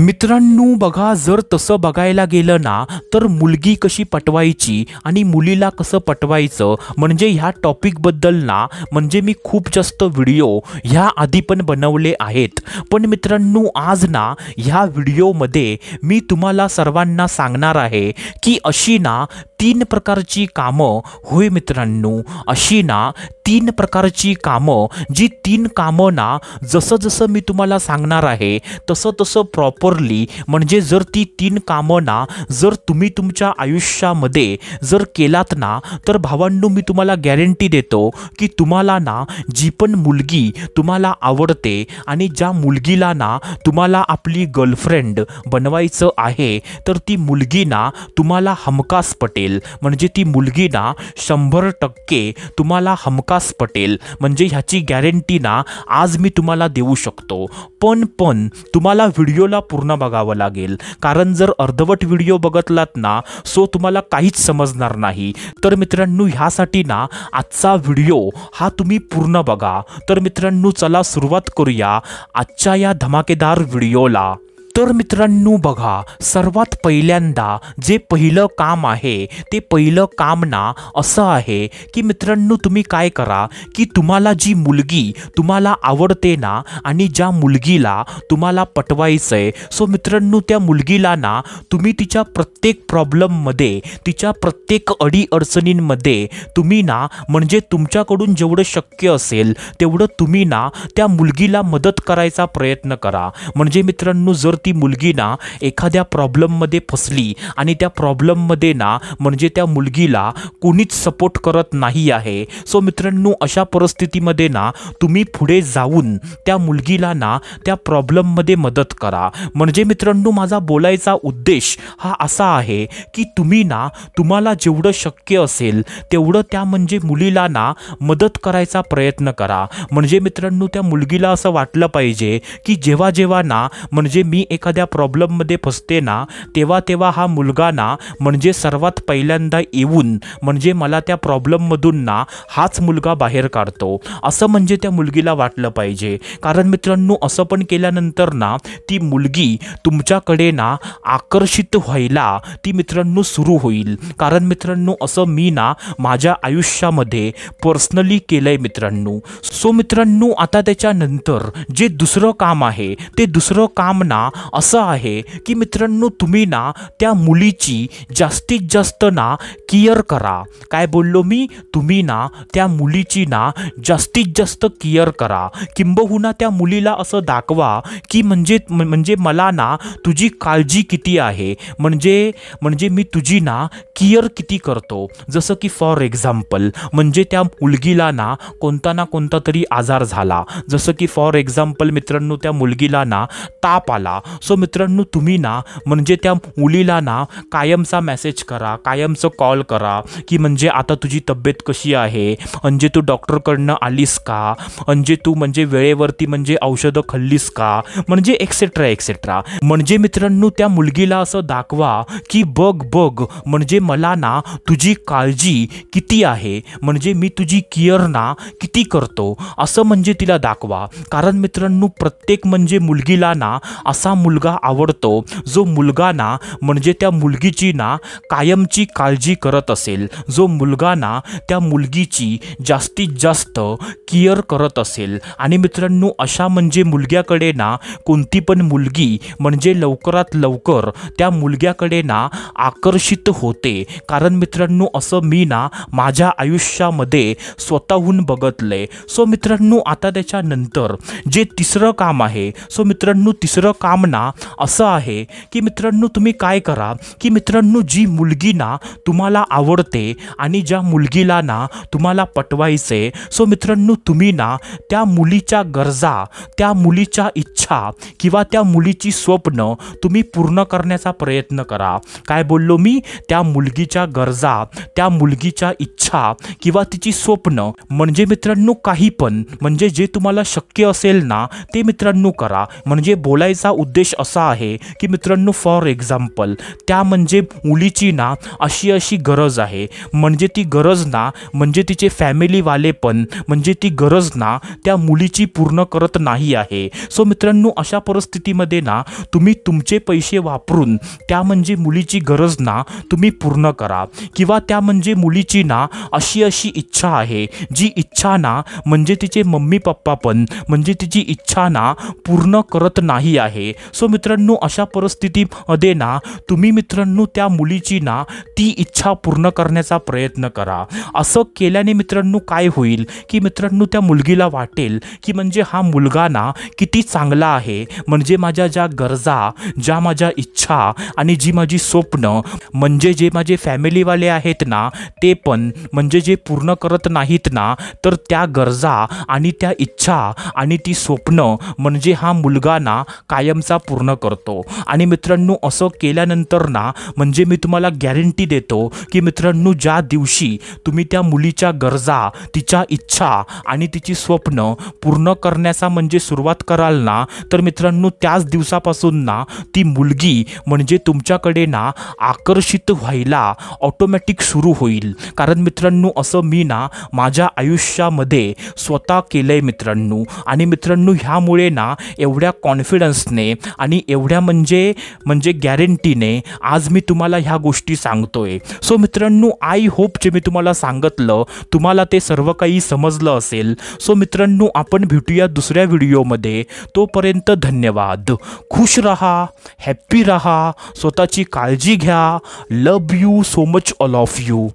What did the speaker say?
मित्रांनो बघा, जर तसं बघायला गेलं ना तर मुलगी कशी पटवायची आणि मुलीला कसं पटवायचं म्हणजे ह्या टॉपिकबद्दल ना म्हणजे मी खूप जास्त व्हिडिओ ह्या आधी पण बनवले आहेत। पण मित्रांनो आज ना ह्या व्हिडिओमध्ये मी तुम्हाला सर्वांना सांगणार आहे की अशी ना 3 प्रकारची कामं, होय मित्रांनो, अशी ना 3 प्रकारची कामं, जी 3 कामं ना जसं जसं मी तुम्हाला सांगणार आहे तसं तसं प्रॉपरली म्हणजे जर ती 3 कामं ना जर तुम्ही तुमच्या आयुष्यामध्ये जर केलात ना तर भावांनो मी तुम्हाला गॅरंटी देतो की तुम्हाला ना जी पण मुलगी तुम्हाला आवडते आणि ज्या मुलगीला ना तुम्हाला आपली गर्लफ्रेंड बनवायचं आहे तर ती मुलगी ना तुम्हाला हमखास पटेल। म्हणजे ती मुलगी ना 100% तुम्हाला हमखास पटेल, म्हणजे ह्याची गॅरंटी ना आज मी तुम्हाला देऊ शकतो। पण तुम्हाला व्हिडिओला पूर्ण बघावं लागेल, कारण जर अर्धवट व्हिडिओ बघतलात ना सो तुम्हाला काहीच समजणार नाही। तर मित्रांनो ह्यासाठी ना आजचा व्हिडिओ हा तुम्ही पूर्ण बघा। तर मित्रांनो चला सुरुवात करूया आजच्या या धमाकेदार व्हिडिओला। तर मित्रांनो बघा, सर्वात पहिल्यांदा जे पहिलं काम आहे ते पहिलं काम ना असं आहे की मित्रांनो तुम्ही काय करा की तुम्हाला जी मुलगी तुम्हाला आवडते ना आणि ज्या मुलगीला तुम्हाला पटवायचंय सो मित्रांनो त्या मुलगीला ना तुम्ही तिच्या प्रत्येक प्रॉब्लेममध्ये, तिच्या प्रत्येक अडीअडचणींमध्ये तुम्ही ना म्हणजे तुमच्याकडून जेवढं शक्य असेल तेवढं तुम्ही ना त्या मुलगीला मदत करायचा प्रयत्न करा। म्हणजे मित्रांनो जर ती मुलगी ना एखाद्या प्रॉब्लेममध्ये फसली आणि त्या प्रॉब्लेममध्ये ना म्हणजे त्या मुलगीला कोणीच सपोर्ट करत नाही आहे सो मित्रांनो अशा परिस्थितीमध्ये ना तुम्ही पुढे जाऊन त्या मुलगीला ना त्या प्रॉब्लेममध्ये मदत करा। म्हणजे मित्रांनो माझा बोलायचा उद्देश हा असा आहे की तुम्ही ना तुम्हाला जेवढं शक्य असेल तेवढं त्या म्हणजे मुलीला ना मदत करायचा प्रयत्न करा। म्हणजे मित्रांनो त्या मुलगीला असं वाटलं पाहिजे की जेव्हा जेव्हा ना म्हणजे मी एखाद्या प्रॉब्लेममध्ये फसते ना तेव्हा हा मुलगा ना म्हणजे सर्वात पहिल्यांदा येऊन म्हणजे मला त्या प्रॉब्लेममधून ना हाच मुलगा बाहेर काढतो, असं म्हणजे त्या मुलगीला वाटलं पाहिजे। कारण मित्रांनो असं पण केल्यानंतर ना ती मुलगी तुमच्याकडे ना आकर्षित व्हायला ती मित्रांनो सुरू होईल। कारण मित्रांनो असं मी ना माझ्या आयुष्यामध्ये पर्सनली केलंय मित्रांनो। सो मित्रांनो आता त्याच्यानंतर जे दुसरं काम आहे ते दुसरं काम ना असं आहे की मित्रांनो तुम्ही ना त्या मुलीची जास्तीत जास्त ना केअर करा। काय बोललो मी? तुम्ही ना त्या मुलीची ना जास्तीत जास्त केअर करा। किंबहुना त्या मुलीला असं दाखवा की म्हणजे मला ना तुझी काळजी किती आहे, म्हणजे मी तुझी ना केअर किती करतो। जसं की फॉर एक्झाम्पल म्हणजे त्या मुलगीला ना कोणता तरी आजार झाला, जसं की फॉर एक्झाम्पल मित्रांनो त्या मुलगीला ना ताप आला सो मित्रांनो तुम्ही ना म्हणजे त्या मुलीला ना कायमचा मेसेज करा, कायमचं कॉल करा की म्हणजे आता तुझी तब्येत कशी आहे, म्हणजे तू डॉक्टरकडनं आलीस का, म्हणजे तू म्हणजे वेळेवरती म्हणजे औषधं खाल्लीस का, म्हणजे एक्सेट्रा एक्सेट्रा। म्हणजे मित्रांनो त्या मुलगीला असं दाखवा की बघ म्हणजे मला ना तुझी काळजी किती आहे, म्हणजे मी तुझी केअर ना किती करतो, असं म्हणजे तिला दाखवा। कारण मित्रांनो प्रत्येक म्हणजे मुलगीला ना असा मुलगा आवडतो जो मुलगा ना म्हणजे त्या मुलगीची ना कायमची काळजी करत असेल, जो मुलगा ना त्या मुलगीची जास्तीत जास्त केअर करत असेल। आणि मित्रांनो अशा म्हणजे मुलग्याकडे ना कोणती पण मुलगी म्हणजे लवकरात लवकर त्या मुलग्याकडे ना आकर्षित होते। कारण मित्रांनो असं मी ना माझ्या आयुष्यामध्ये स्वतःहून बघितलंय। सो मित्रांनो आता त्याच्यानंतर जे तिसरं काम आहे सो मित्रांनो तिसरं काम ना असं आहे की मित्रांनो तुम्ही काय करा की मित्रांनो जी मुलगी ना तुम्हाला आवडते आणि ज्या मुलगीला ना तुम्हाला पटवायचे सो मित्रांनो तुम्ही ना त्या मुलीच्या गरजा, त्या मुलीच्या इच्छा किंवा त्या मुलीची स्वप्न तुम्ही पूर्ण करण्याचा प्रयत्न करा। काय बोललो मी? त्या मुलगीच्या गरजा, त्या मुलगीच्या इच्छा किंवा तिची स्वप्न, म्हणजे मित्रांनो काही पण म्हणजे जे तुम्हाला शक्य असेल ना ते मित्रांनो करा। म्हणजे बोलायचा उद्देश उद्देश असा आहे की मित्रांनो, फॉर एक्झाम्पल त्या म्हणजे मुलीची ना अशी गरज आहे, म्हणजे ती गरज ना म्हणजे तिचे फॅमिलीवाले पण म्हणजे ती गरज ना त्या मुलीची पूर्ण करत नाही आहे. सो मित्रांनो, अशा परिस्थितीमध्ये ना तुम्ही तुमचे पैसे वापरून त्या म्हणजे मुलीची गरज ना तुम्ही पूर्ण करा. किंवा त्या म्हणजे मुलीची ना अशी इच्छा आहे, जी इच्छा ना म्हणजे तिचे मम्मी पप्पा पण म्हणजे तिची इच्छा ना पूर्ण करत नाही आहे. सो मित्रांनो, अशा परिस्थितीमध्ये ना तुम्ही मित्रांनो त्या मुलीची ना ती इच्छा पूर्ण करण्याचा प्रयत्न करा. असं केल्याने मित्रांनो काय होईल की मित्रांनो त्या मुलगीला वाटेल की म्हणजे हा मुलगा ना किती चांगला आहे, म्हणजे माझ्या ज्या गरजा, ज्या माझ्या इच्छा आणि जी माझी स्वप्न म्हणजे जे माझे फॅमिलीवाले आहेत ना ते पण म्हणजे जे पूर्ण करत नाहीत ना, तर त्या गरजा आणि त्या इच्छा आणि ती स्वप्न म्हणजे हा मुलगा ना कायमचा पूर्ण करतो. आणि मित्रांनो, असं केल्यानंतर ना म्हणजे मी तुम्हाला गॅरंटी देतो की मित्रांनो, ज्या दिवशी तुम्ही त्या मुलीच्या गरजा, तिच्या इच्छा आणि तिची स्वप्न पूर्ण करण्याचा म्हणजे सुरुवात कराल ना, तर मित्रांनो त्याच दिवसापासून ना ती मुलगी म्हणजे तुमच्याकडे ना आकर्षित व्हायला ऑटोमॅटिक सुरू होईल. कारण मित्रांनो, असं मी ना माझ्या आयुष्यामध्ये स्वतः केलंय मित्रांनो. आणि मित्रांनो, ह्यामुळे ना एवढ्या कॉन्फिडन्सने आणि एवढ्या म्हणजे गॅरंटीने आज मी तुम्हाला ह्या गोष्टी सांगतोय. सो मित्रांनो, आय होप जे मी तुम्हाला सांगितलं तुम्हाला ते सर्व काही समजलं असेल. सो मित्रांनो, आपण भेटूया दुसऱ्या व्हिडिओमध्ये. तोपर्यंत धन्यवाद. खुश रहा, हॅप्पी रहा, स्वतःची काळजी घ्या. Love you so much all of you.